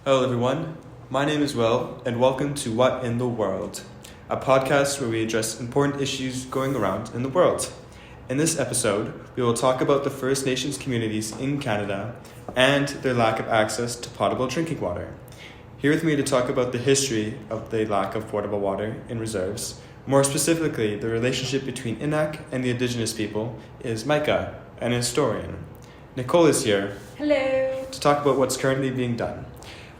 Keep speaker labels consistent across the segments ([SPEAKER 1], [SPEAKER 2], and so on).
[SPEAKER 1] Hello everyone, my name is Will and welcome to What in the World, a podcast where we address important issues going around in the world. In this episode, we will talk about the First Nations communities in Canada and their lack of access to potable drinking water. Here with me to talk about the history of the lack of potable water in reserves, more specifically the relationship between Inuk and the Indigenous people, is Micah, an historian. Nicole is here.
[SPEAKER 2] Hello.
[SPEAKER 1] To talk about what's currently being done.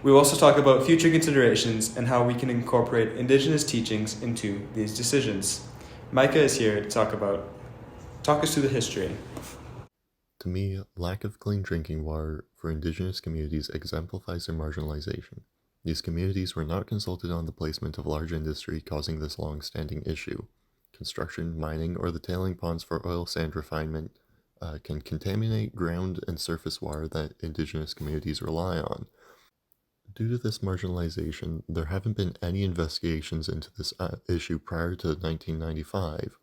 [SPEAKER 1] We will also talk about future considerations and how we can incorporate Indigenous teachings into these decisions. Micah is here to talk us through the history.
[SPEAKER 3] To me, lack of clean drinking water for Indigenous communities exemplifies their marginalization. These communities were not consulted on the placement of large industry causing this long-standing issue. Construction, mining, or the tailing ponds for oil sand refinement can contaminate ground and surface water that Indigenous communities rely on. Due to this marginalization, there haven't been any investigations into this issue prior to 1995.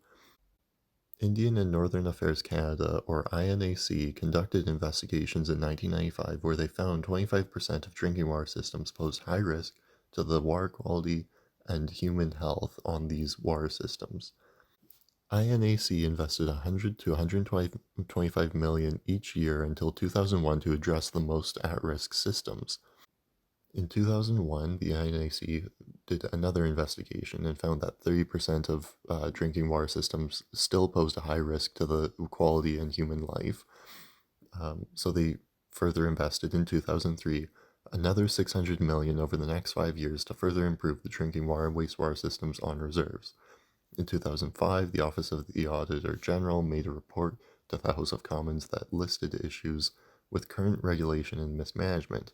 [SPEAKER 3] Indian and Northern Affairs Canada, or INAC, conducted investigations in 1995 where they found 25% of drinking water systems pose high risk to the water quality and human health on these water systems. INAC invested $100 to $125 million each year until 2001 to address the most at-risk systems. In 2001, the INAC did another investigation and found that 30% of drinking water systems still posed a high risk to the quality and human life. So they further invested in 2003 another $600 million over the next 5 years to further improve the drinking water and wastewater systems on reserves. In 2005, the Office of the Auditor General made a report to the House of Commons that listed issues with current regulation and mismanagement.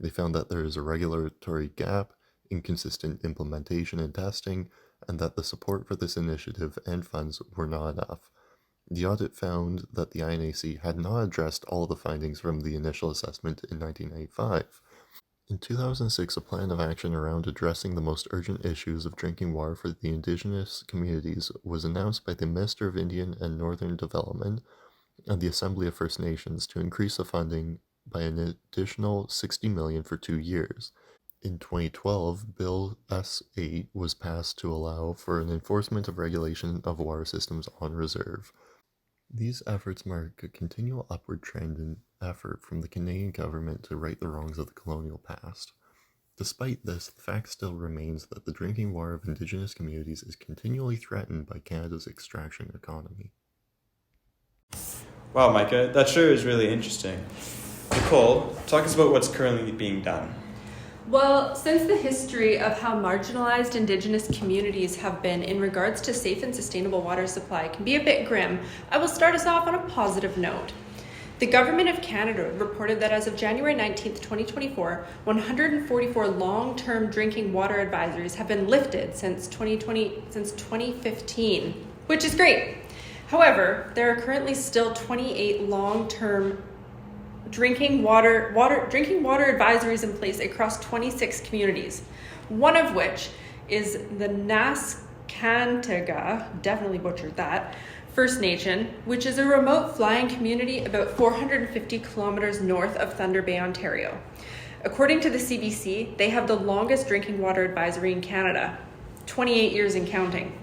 [SPEAKER 3] They found that there is a regulatory gap, inconsistent implementation and testing, and that the support for this initiative and funds were not enough. The audit found that the INAC had not addressed all of the findings from the initial assessment in 1995. In 2006, a plan of action around addressing the most urgent issues of drinking water for the Indigenous communities was announced by the Minister of Indian and Northern Development and the Assembly of First Nations to increase the funding by an additional $60 million for 2 years. In 2012, Bill S-8 was passed to allow for an enforcement of regulation of water systems on reserve. These efforts mark a continual upward trend in effort from the Canadian government to right the wrongs of the colonial past. Despite this, the fact still remains that the drinking water of Indigenous communities is continually threatened by Canada's extraction economy.
[SPEAKER 1] Wow, Micah, that sure is really interesting. Nicole, talk us about what's currently being done.
[SPEAKER 2] Well, since the history of how marginalized Indigenous communities have been in regards to safe and sustainable water supply can be a bit grim, I will start us off on a positive note. The Government of Canada reported that as of January 19th, 2024, 144 long-term drinking water advisories have been lifted since 2015, which is great. However, there are currently still 28 long-term drinking water advisories in place across 26 communities, one of which is the Naskantaga, definitely butchered that, First Nation, which is a remote flying community about 450 kilometers north of Thunder Bay, Ontario. According to the CBC, they have the longest drinking water advisory in Canada, 28 years and counting.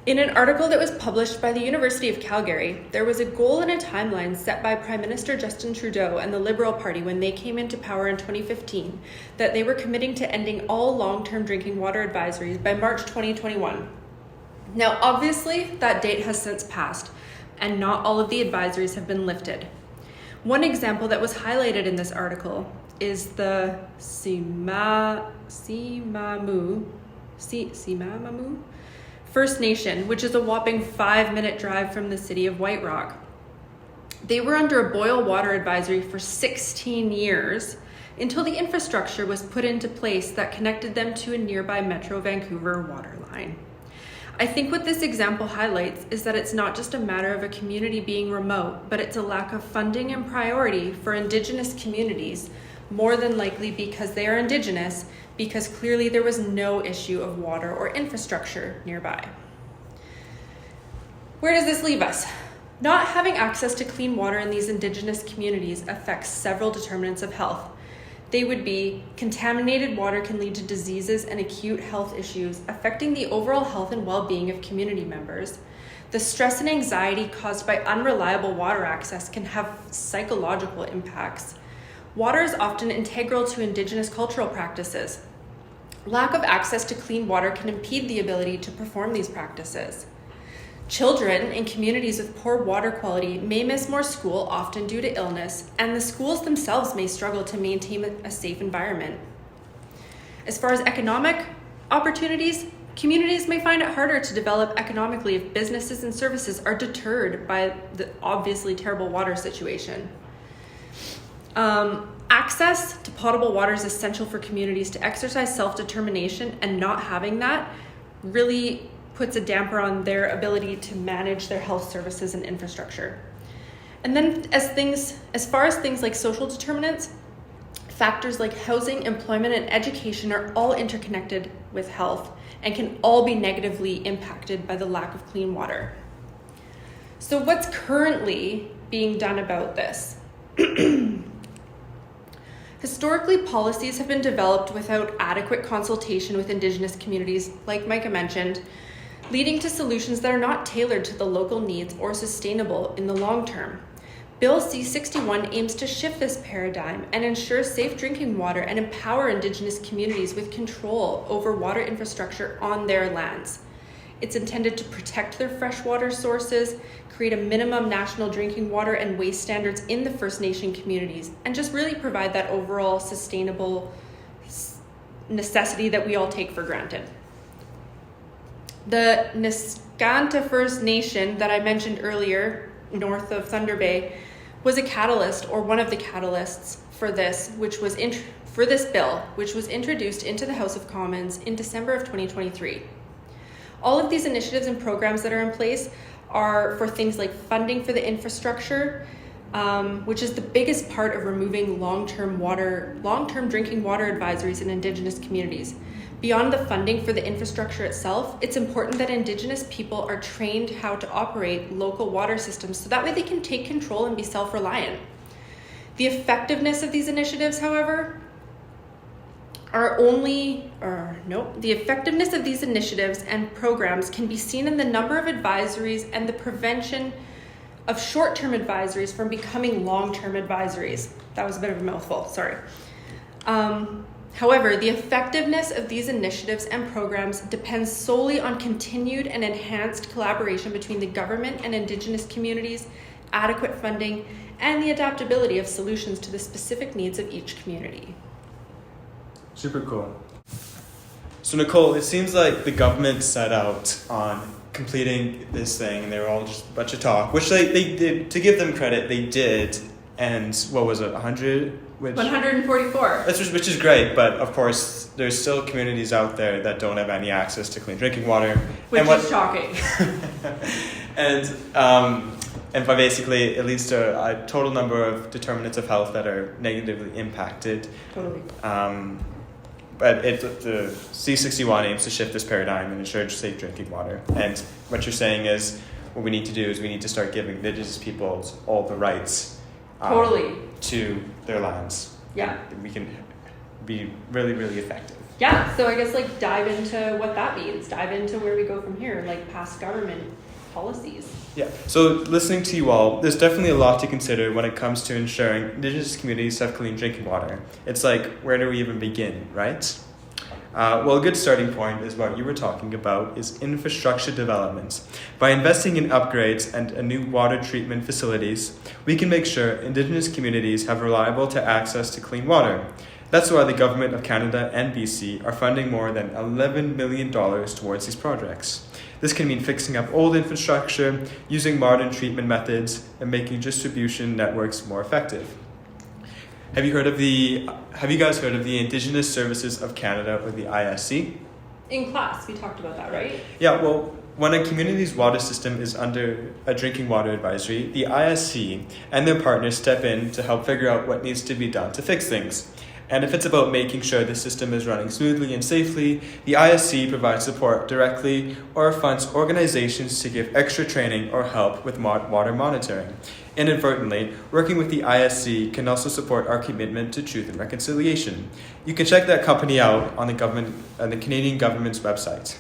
[SPEAKER 2] In an article that was published by the University of Calgary, there was a goal and a timeline set by Prime Minister Justin Trudeau and the Liberal Party when they came into power in 2015 that they were committing to ending all long-term drinking water advisories by March 2021. Now, obviously, that date has since passed, and not all of the advisories have been lifted. One example that was highlighted in this article is the Simamamu First Nation, which is a whopping 5-minute drive from the city of White Rock. They were under a boil water advisory for 16 years until the infrastructure was put into place that connected them to a nearby Metro Vancouver water line. I think what this example highlights is that it's not just a matter of a community being remote, but it's a lack of funding and priority for Indigenous communities, more than likely because they are Indigenous, because clearly there was no issue of water or infrastructure nearby. Where does this leave us? Not having access to clean water in these Indigenous communities affects several determinants of health. They would be: contaminated water can lead to diseases and acute health issues, affecting the overall health and well-being of community members. The stress and anxiety caused by unreliable water access can have psychological impacts. Water is often integral to Indigenous cultural practices. Lack of access to clean water can impede the ability to perform these practices. Children in communities with poor water quality may miss more school, often due to illness, and the schools themselves may struggle to maintain a safe environment. As far as economic opportunities, communities may find it harder to develop economically if businesses and services are deterred by the obviously terrible water situation. Access to potable water is essential for communities to exercise self-determination, and not having that really puts a damper on their ability to manage their health services and infrastructure. And then as far as things like social determinants, factors like housing, employment, and education are all interconnected with health and can all be negatively impacted by the lack of clean water. So what's currently being done about this? Historically, policies have been developed without adequate consultation with Indigenous communities, like Micah mentioned, leading to solutions that are not tailored to the local needs or sustainable in the long term. Bill C-61 aims to shift this paradigm and ensure safe drinking water and empower Indigenous communities with control over water infrastructure on their lands. It's intended to protect their freshwater sources, create a minimum national drinking water and waste standards in the First Nation communities, and just really provide that overall sustainable necessity that we all take for granted. The Niskanta First Nation that I mentioned earlier, north of Thunder Bay, was a catalyst, or one of the catalysts for this, for this bill, which was introduced into the House of Commons in December of 2023. All of these initiatives and programs that are in place are for things like funding for the infrastructure, which is the biggest part of removing long-term drinking water advisories in Indigenous communities. Beyond the funding for the infrastructure itself, it's important that Indigenous people are trained how to operate local water systems so that way they can take control and be self-reliant. The effectiveness of these initiatives, however, the effectiveness of these initiatives and programs can be seen in the number of advisories and the prevention of short-term advisories from becoming long-term advisories. That was a bit of a mouthful, sorry. However, the effectiveness of these initiatives and programs depends solely on continued and enhanced collaboration between the government and Indigenous communities, adequate funding, and the adaptability of solutions to the specific needs of each community.
[SPEAKER 1] Super cool. So Nicole, it seems like the government set out on completing this thing and they were all just a bunch of talk, which they did, to give them credit, they did. And what was it, 100?
[SPEAKER 2] 144.
[SPEAKER 1] Which is great, but of course there's still communities out there that don't have any access to clean drinking water.
[SPEAKER 2] Which is shocking.
[SPEAKER 1] And by basically it leads to a total number of determinants of health that are negatively impacted.
[SPEAKER 2] Totally.
[SPEAKER 1] But the C-61 aims to shift this paradigm and ensure safe drinking water. And what you're saying is what we need to do is we need to start giving Indigenous peoples all the rights
[SPEAKER 2] totally
[SPEAKER 1] to their lands.
[SPEAKER 2] Yeah.
[SPEAKER 1] We can be really, really effective.
[SPEAKER 2] Yeah, so I guess dive into what that means. Dive into where we go from here, past government policies.
[SPEAKER 1] Yeah, so listening to you all, there's definitely a lot to consider when it comes to ensuring Indigenous communities have clean drinking water. It's where do we even begin, right? Well, a good starting point is what you were talking about, is infrastructure development. By investing in upgrades and new water treatment facilities, we can make sure Indigenous communities have reliable access to clean water. That's why the Government of Canada and BC are funding more than $11 million towards these projects. This can mean fixing up old infrastructure, using modern treatment methods, and making distribution networks more effective. Have you guys heard of the Indigenous Services of Canada, or the ISC?
[SPEAKER 2] In class, we talked about that, right?
[SPEAKER 1] Yeah, well, when a community's water system is under a drinking water advisory, the ISC and their partners step in to help figure out what needs to be done to fix things. And if it's about making sure the system is running smoothly and safely, the ISC provides support directly or funds organizations to give extra training or help with water monitoring. Inadvertently, working with the ISC can also support our commitment to truth and reconciliation. You can check that company out on the Canadian government's website.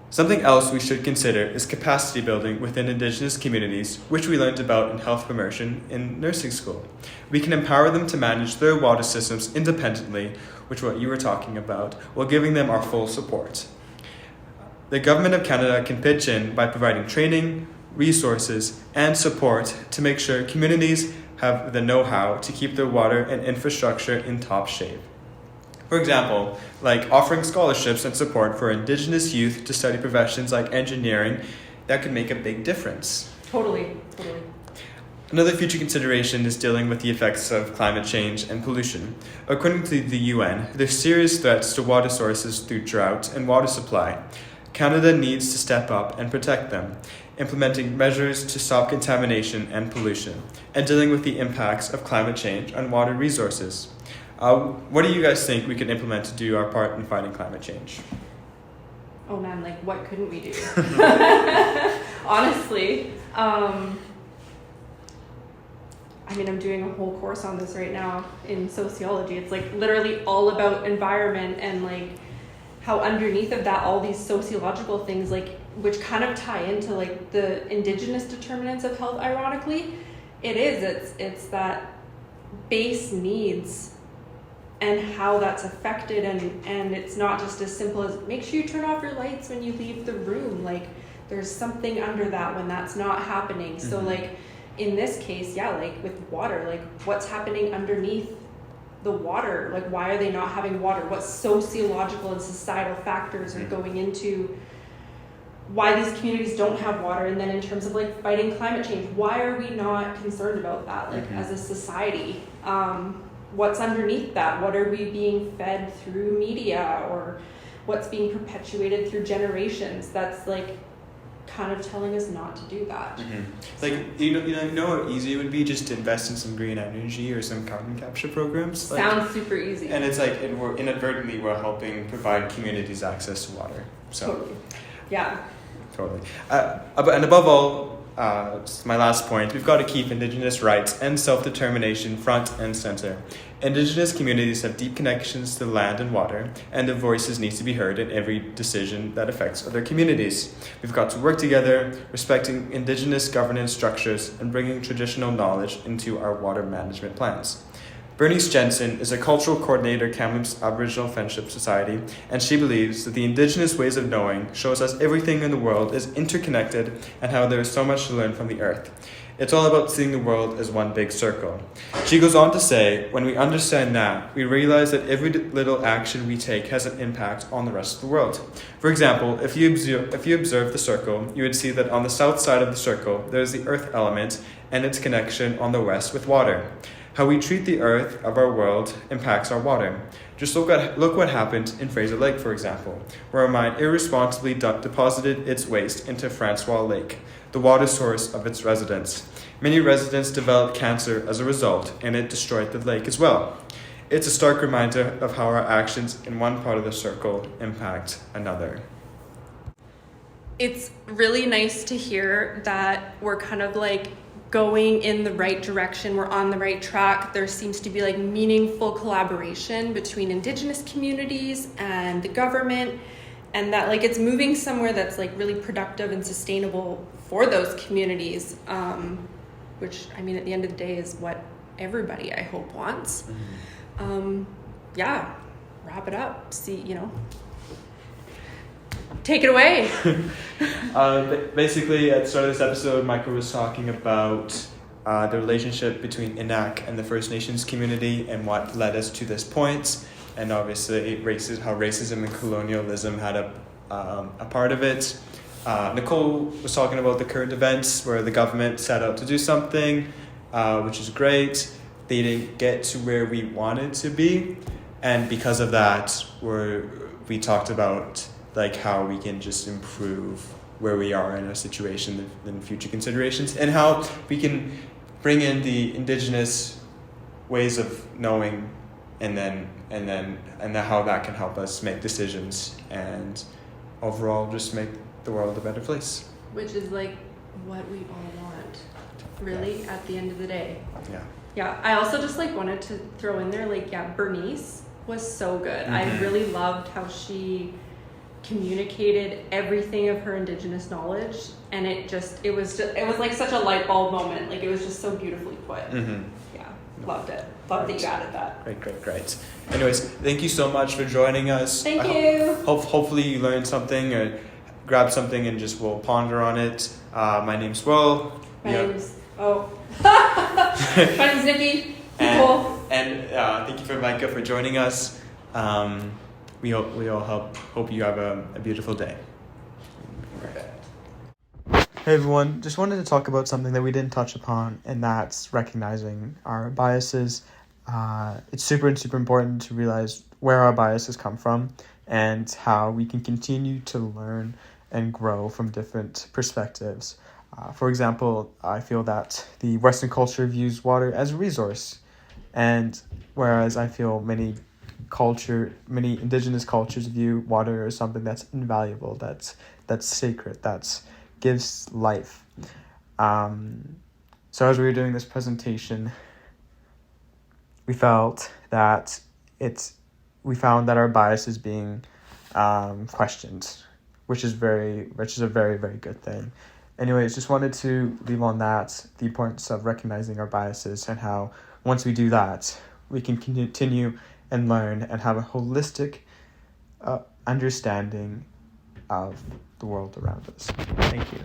[SPEAKER 1] Something else we should consider is capacity building within Indigenous communities, which we learned about in health immersion in nursing school. We can empower them to manage their water systems independently, which is what you were talking about, while giving them our full support. The Government of Canada can pitch in by providing training, resources, and support to make sure communities have the know-how to keep their water and infrastructure in top shape. For example, like offering scholarships and support for Indigenous youth to study professions like engineering, that could make a big difference.
[SPEAKER 2] Totally.
[SPEAKER 1] Another future consideration is dealing with the effects of climate change and pollution. According to the UN, there's serious threats to water sources through drought and water supply. Canada needs to step up and protect them, implementing measures to stop contamination and pollution, and dealing with the impacts of climate change on water resources. What do you guys think we can implement to do our part in fighting climate change?
[SPEAKER 2] Oh man, like what couldn't we do? Honestly, I'm doing a whole course on this right now in sociology. It's like literally all about environment and like how underneath of that all these sociological things like which kind of tie into like the Indigenous determinants of health. Ironically, it's that base needs and how that's affected, and it's not just as simple as make sure you turn off your lights when you leave the room. Like there's something under that when that's not happening. Mm-hmm. So like in this case, yeah, like with water, like what's happening underneath the water? Like why are they not having water? What sociological and societal factors are going into why these communities don't have water? And then in terms of like fighting climate change, why are we not concerned about that like as a society? What's underneath that? What are we being fed through media, or what's being perpetuated through generations that's like kind of telling us not to do that?
[SPEAKER 1] Mm-hmm. Like you know how easy it would be just to invest in some green energy or some carbon capture programs.
[SPEAKER 2] Sounds super easy.
[SPEAKER 1] And it's like inadvertently we're helping provide communities access to water. So
[SPEAKER 2] totally. Yeah.
[SPEAKER 1] Totally. And above all, my last point, we've got to keep Indigenous rights and self-determination front and center. Indigenous communities have deep connections to land and water, and their voices need to be heard in every decision that affects other communities. We've got to work together, respecting Indigenous governance structures and bringing traditional knowledge into our water management plans. Bernice Jensen is a cultural coordinator at Kamloops Aboriginal Friendship Society, and she believes that the Indigenous ways of knowing shows us everything in the world is interconnected and how there is so much to learn from the earth. It's all about seeing the world as one big circle. She goes on to say, when we understand that, we realize that every little action we take has an impact on the rest of the world. For example, if you observe the circle, you would see that on the south side of the circle, there is the earth element and its connection on the west with water. How we treat the earth of our world impacts our water. Just look what happened in Fraser Lake, for example, where a mine irresponsibly deposited its waste into Francois Lake, the water source of its residents. Many residents developed cancer as a result, and it destroyed the lake as well. It's a stark reminder of how our actions in one part of the circle impact another.
[SPEAKER 2] It's really nice to hear that we're kind of like going in the right direction. We're on the right track. There seems to be like meaningful collaboration between Indigenous communities and the government, and that like it's moving somewhere that's like really productive and sustainable for those communities, which I mean at the end of the day is what everybody I hope wants. Yeah, wrap it up. Take it away.
[SPEAKER 1] Basically, at the start of this episode, Michael was talking about the relationship between Inuk and the First Nations community and what led us to this point, and obviously how racism and colonialism had a part of it. Nicole was talking about the current events where the government set out to do something, which is great. They didn't get to where we wanted to be, and because of that, we talked about like how we can just improve where we are in our situation in future considerations, and how we can bring in the Indigenous ways of knowing and then how that can help us make decisions and overall just make the world a better place.
[SPEAKER 2] Which is like what we all want, really, at the end of the day. Yeah, I also just like wanted to throw in there, like, Bernice was so good. I really loved how she communicated everything of her Indigenous knowledge, and it was like such a light bulb moment. Like, it was just so beautifully put. Yeah, loved it. Loved that you added that.
[SPEAKER 1] Great. Anyways, thank you so much for joining us.
[SPEAKER 2] Thank you.
[SPEAKER 1] Hopefully you learned something or grab something and just will ponder on it. My name's Will.
[SPEAKER 2] My name's Nikki. Cool.
[SPEAKER 1] And thank you for Micah for joining us. We all hope you have a beautiful day. Hey everyone, just wanted to talk about something that we didn't touch upon, and that's recognizing our biases. It's super important to realize where our biases come from and how we can continue to learn and grow from different perspectives. For example, I feel that the Western culture views water as a resource, and whereas I feel many Indigenous cultures view water as something that's invaluable, that's sacred, that gives life. So as we were doing this presentation, we found that our bias is being questioned, which is a very, very good thing. Anyways, just wanted to leave on that, the importance of recognizing our biases and how once we do that, we can continue and learn and have a holistic understanding of the world around us. Thank you.